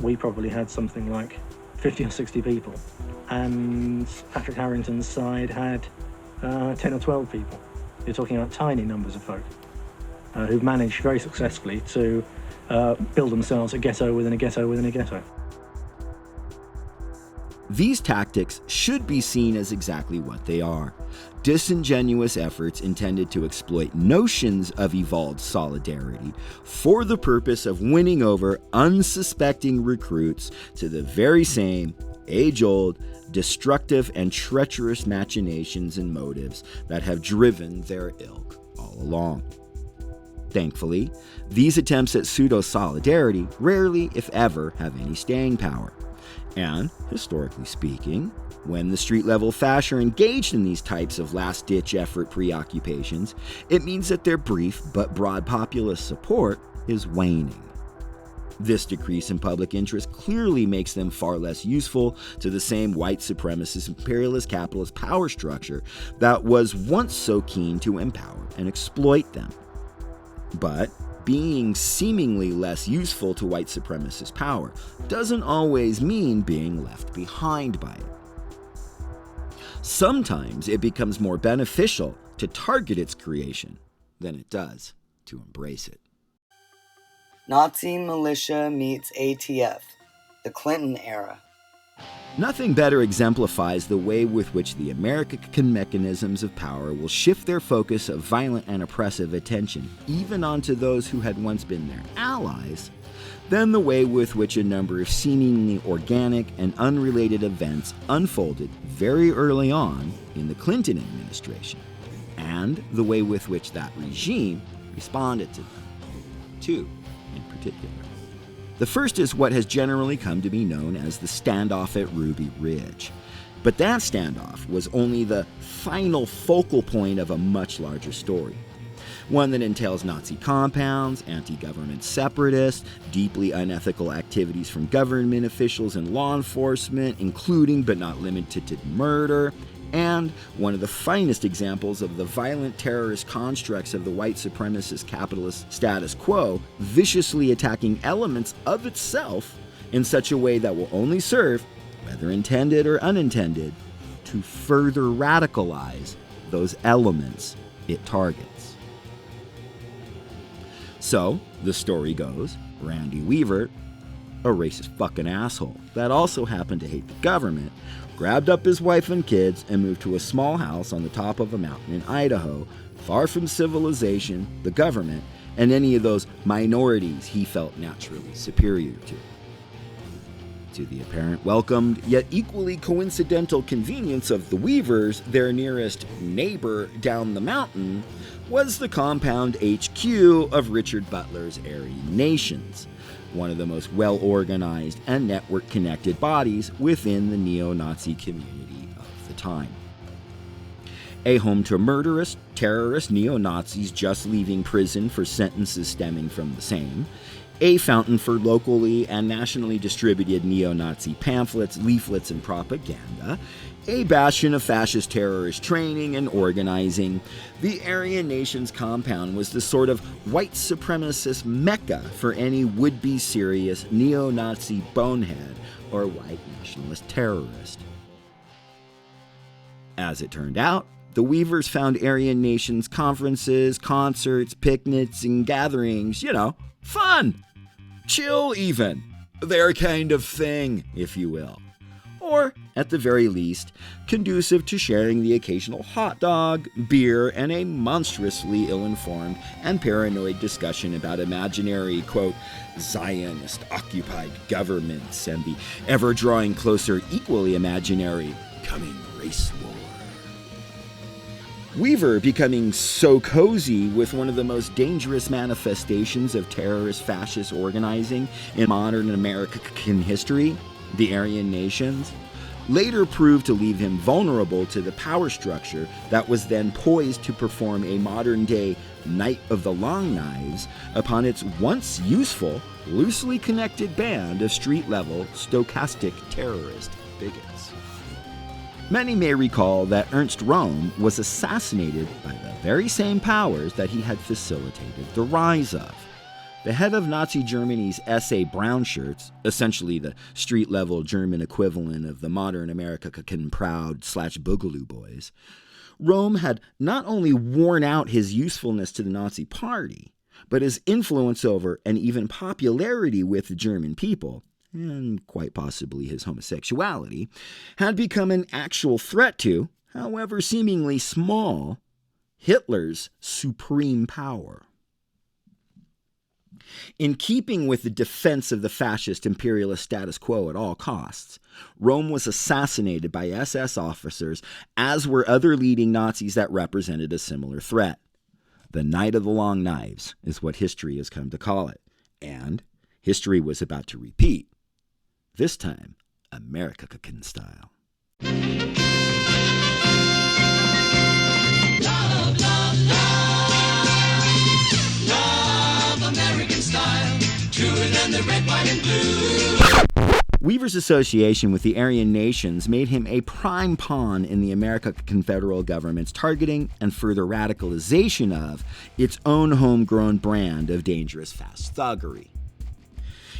We probably had something like 50 or 60 people, and Patrick Harrington's side had 10 or 12 people. You're talking about tiny numbers of folk who've managed very successfully to build themselves a ghetto within a ghetto within a ghetto. These tactics should be seen as exactly what they are: disingenuous efforts intended to exploit notions of evolved solidarity for the purpose of winning over unsuspecting recruits to the very same age-old, destructive and treacherous machinations and motives that have driven their ilk all along. Thankfully, these attempts at pseudo-solidarity rarely, if ever, have any staying power. And, historically speaking, when the street-level fascists are engaged in these types of last-ditch effort preoccupations, it means that their brief but broad populist support is waning. This decrease in public interest clearly makes them far less useful to the same white supremacist, imperialist, capitalist power structure that was once so keen to empower and exploit them. But being seemingly less useful to white supremacist power doesn't always mean being left behind by it. Sometimes it becomes more beneficial to target its creation than it does to embrace it. Nazi militia meets ATF, the Clinton era. Nothing better exemplifies the way with which the Amerikkkan mechanisms of power will shift their focus of violent and oppressive attention, even onto those who had once been their allies, than the way with which a number of seemingly organic and unrelated events unfolded very early on in the Clinton administration, and the way with which that regime responded to them. Two, in particular. The first is what has generally come to be known as the standoff at Ruby Ridge. But that standoff was only the final focal point of a much larger story. One that entails Nazi compounds, anti-government separatists, deeply unethical activities from government officials and law enforcement, including but not limited to murder, and one of the finest examples of the violent terrorist constructs of the white supremacist capitalist status quo viciously attacking elements of itself in such a way that will only serve, whether intended or unintended, to further radicalize those elements it targets. So, the story goes, Randy Weaver, a racist fucking asshole that also happened to hate the government, grabbed up his wife and kids and moved to a small house on the top of a mountain in Idaho, far from civilization, the government, and any of those minorities he felt naturally superior to. To the apparent welcomed, yet equally coincidental convenience of the Weavers, their nearest neighbor down the mountain was the compound HQ of Richard Butler's Aryan Nations, one of the most well-organized and network-connected bodies within the neo-Nazi community of the time. A home to murderous, terrorist neo-Nazis just leaving prison for sentences stemming from the same, a fountain for locally and nationally distributed neo-Nazi pamphlets, leaflets, and propaganda, a bastion of fascist terrorist training and organizing, the Aryan Nations compound was the sort of white supremacist mecca for any would-be serious neo-Nazi bonehead or white nationalist terrorist. As it turned out, the Weavers found Aryan Nations conferences, concerts, picnics, and gatherings, fun, chill even, their kind of thing, if you will. Or, at the very least, conducive to sharing the occasional hot dog, beer, and a monstrously ill-informed and paranoid discussion about imaginary, quote, Zionist-occupied governments and the ever-drawing closer, equally imaginary, coming race war. Weaver becoming so cozy with one of the most dangerous manifestations of terrorist fascist organizing in modern American history, the Aryan Nations, later proved to leave him vulnerable to the power structure that was then poised to perform a modern-day Night of the Long Knives upon its once useful, loosely connected band of street-level, stochastic terrorist bigots. Many may recall that Ernst Röhm was assassinated by the very same powers that he had facilitated the rise of. The head of Nazi Germany's SA Brownshirts, essentially the street-level German equivalent of the modern Amerikkkan Proud/Boogaloo Boys, Röhm had not only worn out his usefulness to the Nazi Party, but his influence over and even popularity with the German people, and quite possibly his homosexuality, had become an actual threat to, however seemingly small, Hitler's supreme power. In keeping with the defense of the fascist imperialist status quo at all costs, Röhm was assassinated by SS officers, as were other leading Nazis that represented a similar threat. The Night of the Long Knives is what history has come to call it, and history was about to repeat, this time Amerikkkan style. Love, love, love, love American style, truer than the red, white, and blue. Weaver's association with the Aryan Nations made him a prime pawn in the Amerikkkan federal government's targeting and further radicalization of its own homegrown brand of dangerous fast thuggery.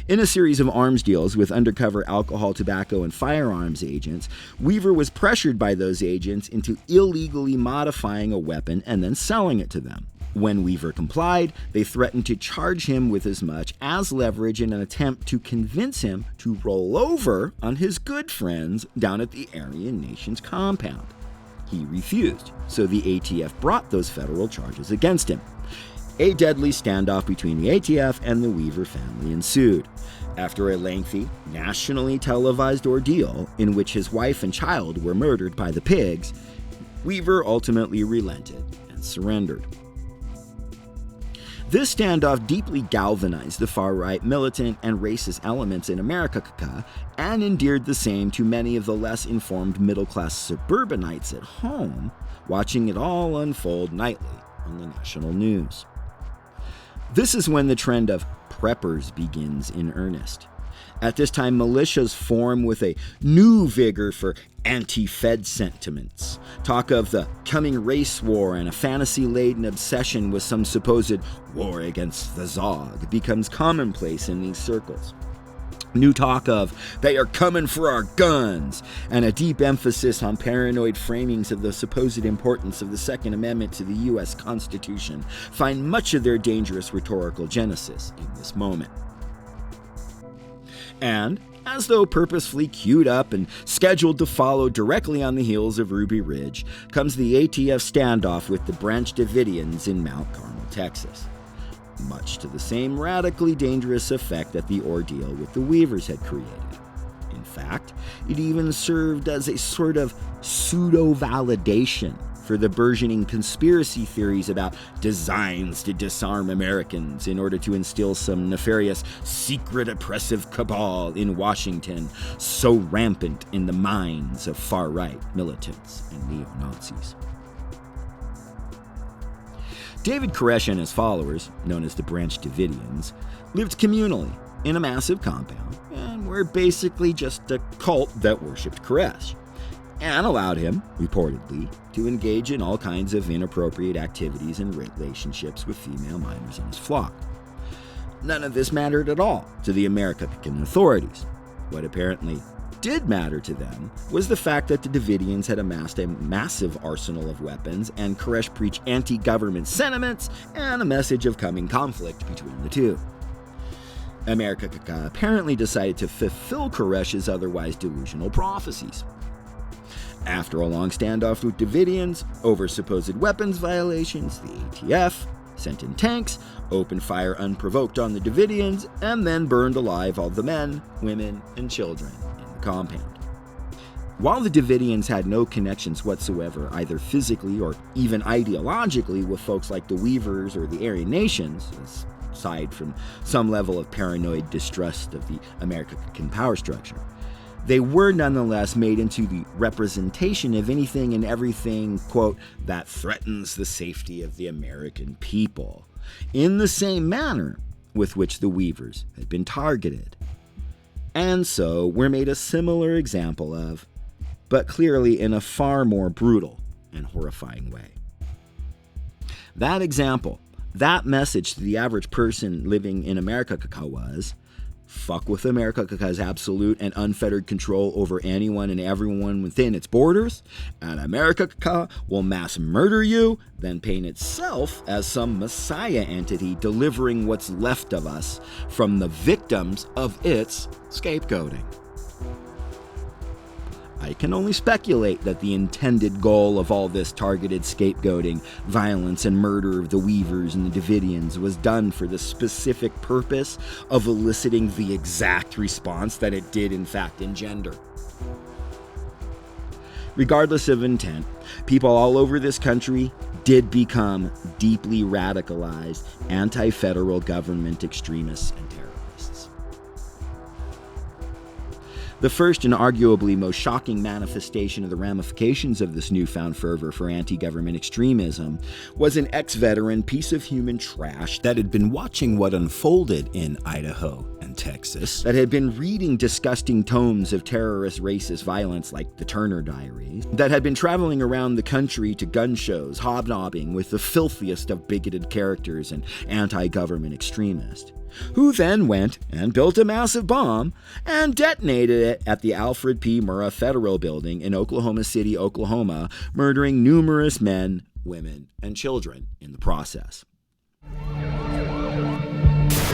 In a series of arms deals with undercover alcohol, tobacco, and firearms agents, Weaver was pressured by those agents into illegally modifying a weapon and then selling it to them. When Weaver complied, they threatened to charge him with as much as leverage in an attempt to convince him to roll over on his good friends down at the Aryan Nations compound. He refused, so the ATF brought those federal charges against him. A deadly standoff between the ATF and the Weaver family ensued. After a lengthy, nationally televised ordeal in which his wife and child were murdered by the pigs, Weaver ultimately relented and surrendered. This standoff deeply galvanized the far-right militant and racist elements in Amerikkkan and endeared the same to many of the less informed middle-class suburbanites at home, watching it all unfold nightly on the national news. This is when the trend of preppers begins in earnest. At this time, militias form with a new vigor for anti-Fed sentiments. Talk of the coming race war and a fantasy-laden obsession with some supposed war against the Zog becomes commonplace in these circles. New talk of, they are coming for our guns, and a deep emphasis on paranoid framings of the supposed importance of the Second Amendment to the U.S. Constitution find much of their dangerous rhetorical genesis in this moment. And, as though purposefully queued up and scheduled to follow directly on the heels of Ruby Ridge, comes the ATF standoff with the Branch Davidians in Mount Carmel, Texas. Much to the same radically dangerous effect that the ordeal with the Weavers had created. In fact, it even served as a sort of pseudo-validation for the burgeoning conspiracy theories about designs to disarm Americans in order to instill some nefarious, secret oppressive cabal in Washington, so rampant in the minds of far-right militants and neo-Nazis. David Koresh and his followers, known as the Branch Davidians, lived communally in a massive compound and were basically just a cult that worshipped Koresh, and allowed him, reportedly, to engage in all kinds of inappropriate activities and relationships with female minors in his flock. None of this mattered at all to the Amerikkkan authorities. What apparently did matter to them was the fact that the Davidians had amassed a massive arsenal of weapons, and Koresh preached anti-government sentiments and a message of coming conflict between the two. Amerikkkan apparently decided to fulfill Koresh's otherwise delusional prophecies. After a long standoff with Davidians over supposed weapons violations, the ATF sent in tanks, opened fire unprovoked on the Davidians, and then burned alive all the men, women, and children in the compound. While the Davidians had no connections whatsoever, either physically or even ideologically, with folks like the Weavers or the Aryan Nations, aside from some level of paranoid distrust of the Amerikkkan power structure, they were nonetheless made into the representation of anything and everything, quote, that threatens the safety of the American people, in the same manner with which the Weavers had been targeted. And so we're made a similar example of, but clearly in a far more brutal and horrifying way. That example, that message to the average person living in Amerikkkan was, fuck with Amerikkkan's absolute and unfettered control over anyone and everyone within its borders, and Amerikkkan will mass murder you, then paint itself as some messiah entity delivering what's left of us from the victims of its scapegoating. I can only speculate that the intended goal of all this targeted scapegoating, violence, and murder of the Weavers and the Davidians was done for the specific purpose of eliciting the exact response that it did in fact engender. Regardless of intent, people all over this country did become deeply radicalized anti-federal government extremists and terrorists. The first and arguably most shocking manifestation of the ramifications of this newfound fervor for anti-government extremism was an ex-veteran piece of human trash that had been watching what unfolded in Idaho and Texas, that had been reading disgusting tomes of terrorist racist violence like the Turner Diaries, that had been traveling around the country to gun shows, hobnobbing with the filthiest of bigoted characters and anti-government extremists, who then went and built a massive bomb and detonated it at the Alfred P. Murrah Federal Building in Oklahoma City, Oklahoma, murdering numerous men, women, and children in the process.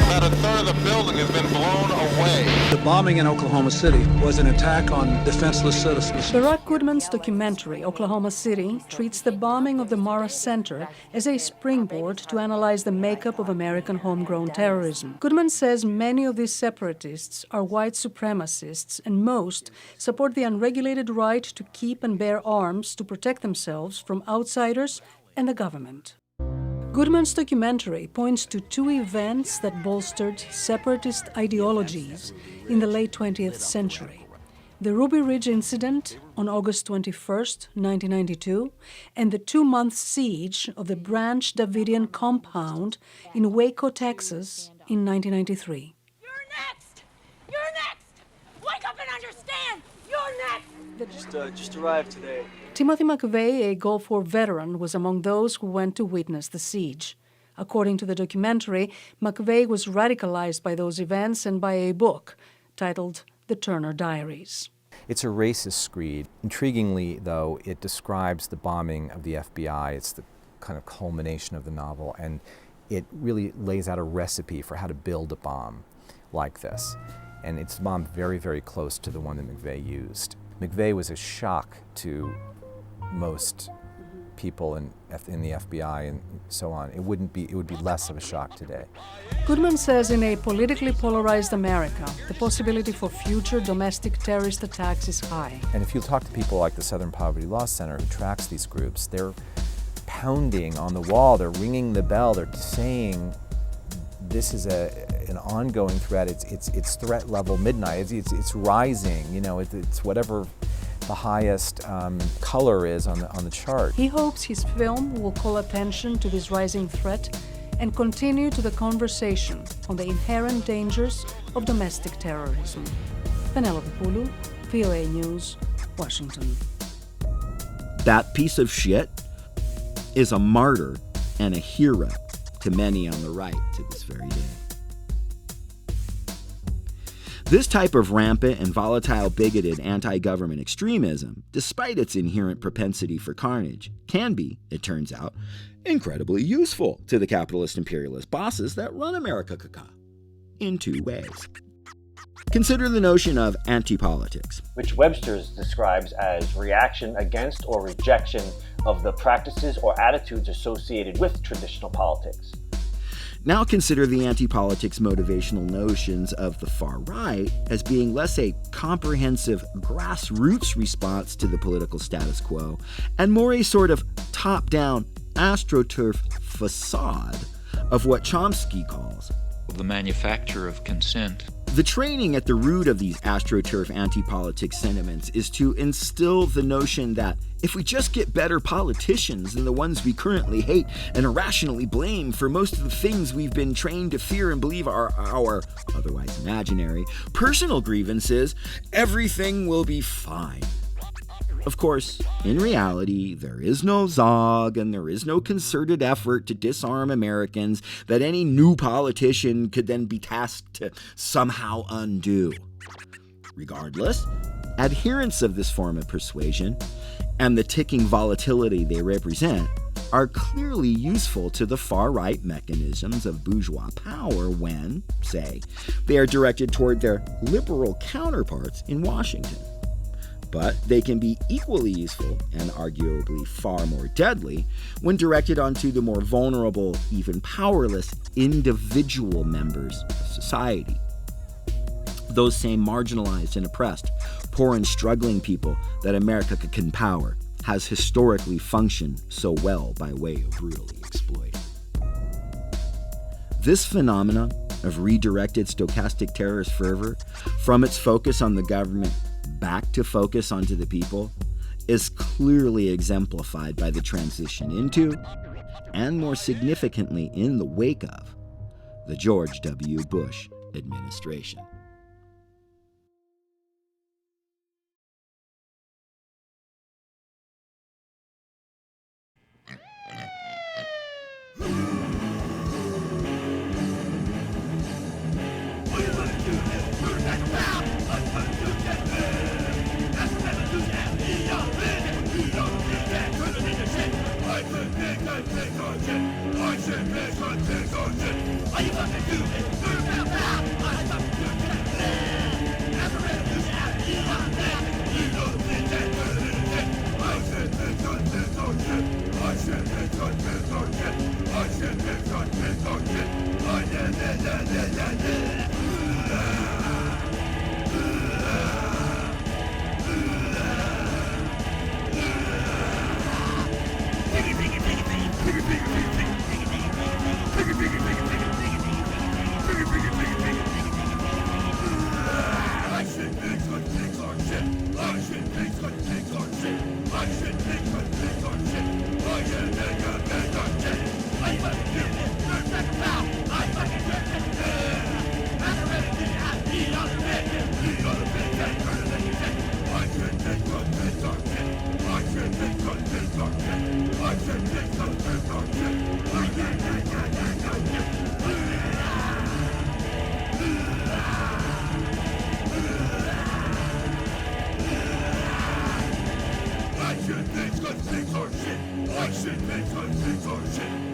About a third of the building has been blown away. The bombing in Oklahoma City was an attack on defenseless citizens. Barack Goodman's documentary, Oklahoma City, treats the bombing of the Mara Center as a springboard to analyze the makeup of American homegrown terrorism. Goodman says many of these separatists are white supremacists, and most support the unregulated right to keep and bear arms to protect themselves from outsiders and the government. Goodman's documentary points to two events that bolstered separatist ideologies in the late 20th century: the Ruby Ridge incident on August 21, 1992, and the 2-month siege of the Branch Davidian compound in Waco, Texas in 1993. You're next! You're next! Wake up and understand! You're next! Just arrived today. Timothy McVeigh, a Gulf War veteran, was among those who went to witness the siege. According to the documentary, McVeigh was radicalized by those events and by a book titled The Turner Diaries. It's a racist screed. Intriguingly, though, it describes the bombing of the FBI. It's the kind of culmination of the novel, and it really lays out a recipe for how to build a bomb like this. And it's a bomb very, very close to the one that McVeigh used. McVeigh was a shock to most people in the FBI and so on. It would be less of a shock today. Goodman says in a politically polarized America, the possibility for future domestic terrorist attacks is high. And if you talk to people like the Southern Poverty Law Center who tracks these groups, they're pounding on the wall, they're ringing the bell, they're saying this is an ongoing threat. It's threat level midnight. It's rising. You know, it's whatever the highest color is on the chart. He hopes his film will call attention to this rising threat and contribute to the conversation on the inherent dangers of domestic terrorism. Penelope Pulu, VOA News, Washington. That piece of shit is a martyr and a hero to many on the right to this very day. This type of rampant and volatile bigoted anti-government extremism, despite its inherent propensity for carnage, can be, it turns out, incredibly useful to the capitalist imperialist bosses that run Amerikkkan in two ways. Consider the notion of anti-politics, which Webster's describes as reaction against or rejection of the practices or attitudes associated with traditional politics. Now consider the anti-politics motivational notions of the far right as being less a comprehensive grassroots response to the political status quo and more a sort of top-down astroturf facade of what Chomsky calls the manufacture of consent. The training at the root of these astroturf anti-politics sentiments is to instill the notion that if we just get better politicians than the ones we currently hate and irrationally blame for most of the things we've been trained to fear and believe are our, otherwise imaginary, personal grievances, everything will be fine. Of course, in reality, there is no Zog and there is no concerted effort to disarm Americans that any new politician could then be tasked to somehow undo. Regardless, adherents of this form of persuasion and the ticking volatility they represent are clearly useful to the far-right mechanisms of bourgeois power when, say, they are directed toward their liberal counterparts in Washington. But they can be equally useful, and arguably far more deadly, when directed onto the more vulnerable, even powerless, individual members of society. Those same marginalized and oppressed, poor and struggling people that Amerikkkan power has historically functioned so well by way of brutally exploiting. This phenomenon of redirected stochastic terrorist fervor, from its focus on the government back to focus onto the people, is clearly exemplified by the transition into, and more significantly in the wake of, the George W. Bush administration.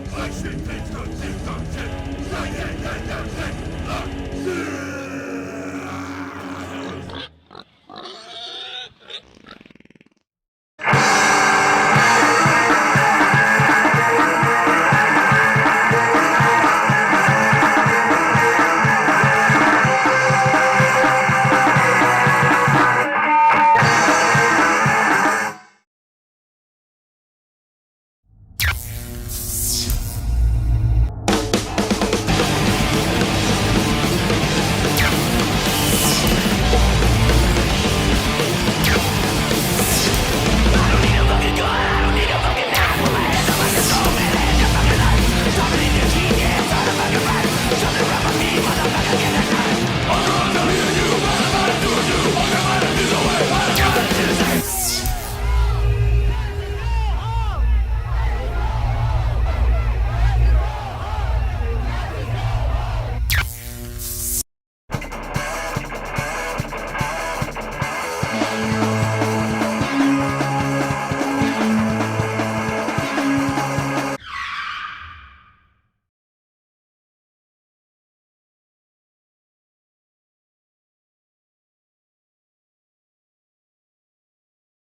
I should